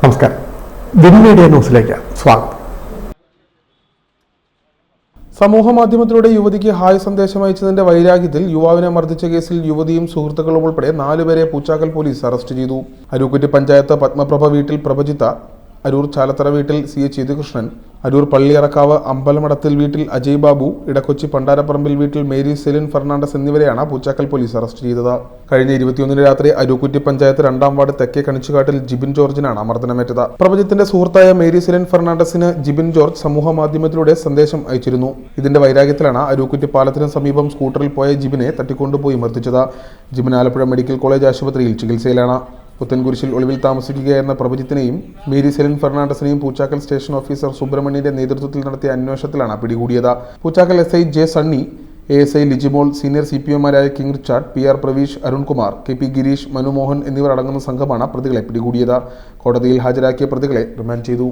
നമസ്കാരം. Win media ന്യൂസിലേക്ക് സ്വാഗതം. സമൂഹമാധ്യമത്തിലൂടെ യുവതിക്ക് ഹായ് സന്ദേശം അയച്ചതിന്റെ വൈരാഗ്യത്തിൽ യുവാവിനെ മർദ്ദിച്ച കേസിൽ യുവതിയും സുഹൃത്തുക്കളും ഉൾപ്പെടെ 4 പേരെ പൂച്ചാക്കൽ പോലീസ് അറസ്റ്റ് ചെയ്തു. അരൂക്കുറ്റി പഞ്ചായത്ത് പത്മപ്രഭ വീട്ടിൽ പ്രഭജിത്ത, അരൂർ ചാലത്തറ വീട്ടിൽ CH യദുകൃഷ്ണൻ, അരൂർ പള്ളിയറക്കാവ് അമ്പലമടത്തിൽ വീട്ടിൽ അജയ് ബാബു, ഇടക്കൊച്ചി പണ്ടാരപ്പറമ്പിൽ വീട്ടിൽ മേരി സെലിൻ ഫെർണാണ്ടസ് എന്നിവരെയാണ് പൂച്ചാക്കൽ പോലീസ് അറസ്റ്റ് ചെയ്തത്. കഴിഞ്ഞ 21 രാത്രി അരൂക്കുറ്റി പഞ്ചായത്ത് 2-ാം വാർഡ് തെക്കേ കണിച്ചുകാട്ടിൽ ജിബിൻ ജോർജിനാണ് മർദ്ദനമേറ്റത്. പ്രഭജിത്തിന്റെ സുഹൃത്തായ മേരി സെലിൻ ഫെർണാണ്ടസിന് ജിബിൻ ജോർജ് സമൂഹ മാധ്യമത്തിലൂടെ സന്ദേശം അയച്ചിരുന്നു. ഇതിന്റെ വൈരാഗ്യത്തിലാണ് അരൂക്കുറ്റി പാലത്തിന് സമീപം സ്കൂട്ടറിൽ പോയ ജിബിനെ തട്ടിക്കൊണ്ടുപോയി മർദ്ദിച്ചത്. ജിബിൻ ആലപ്പുഴ മെഡിക്കൽ കോളേജ് ആശുപത്രിയിൽ ചികിത്സയിലാണ്. പുത്തൻകുരിശിൽ ഒളിവിൽ താമസിക്കുകയായിരുന്ന പ്രഭജിത്തിനെയും മേരി സെലിൻ ഫെർണാണ്ടസിനെയും പൂച്ചാക്കൽ സ്റ്റേഷൻ ഓഫീസർ സുബ്രഹ്മണ്യന്റെ നേതൃത്വത്തിൽ നടത്തിയ അന്വേഷണത്തിലാണ് പിടികൂടിയത്. Poochakkal SI J Sunny, ASI Lijimol, senior CPOമാരായ King Richard, PR Praveesh, Arunkumar, KP Gireesh, Manumohan എന്നിവർ അടങ്ങുന്ന സംഘമാണ് പ്രതികളെ പിടികൂടിയത്. കോടതിയിൽ ഹാജരാക്കിയ പ്രതികളെ റിമാൻഡ് ചെയ്തു.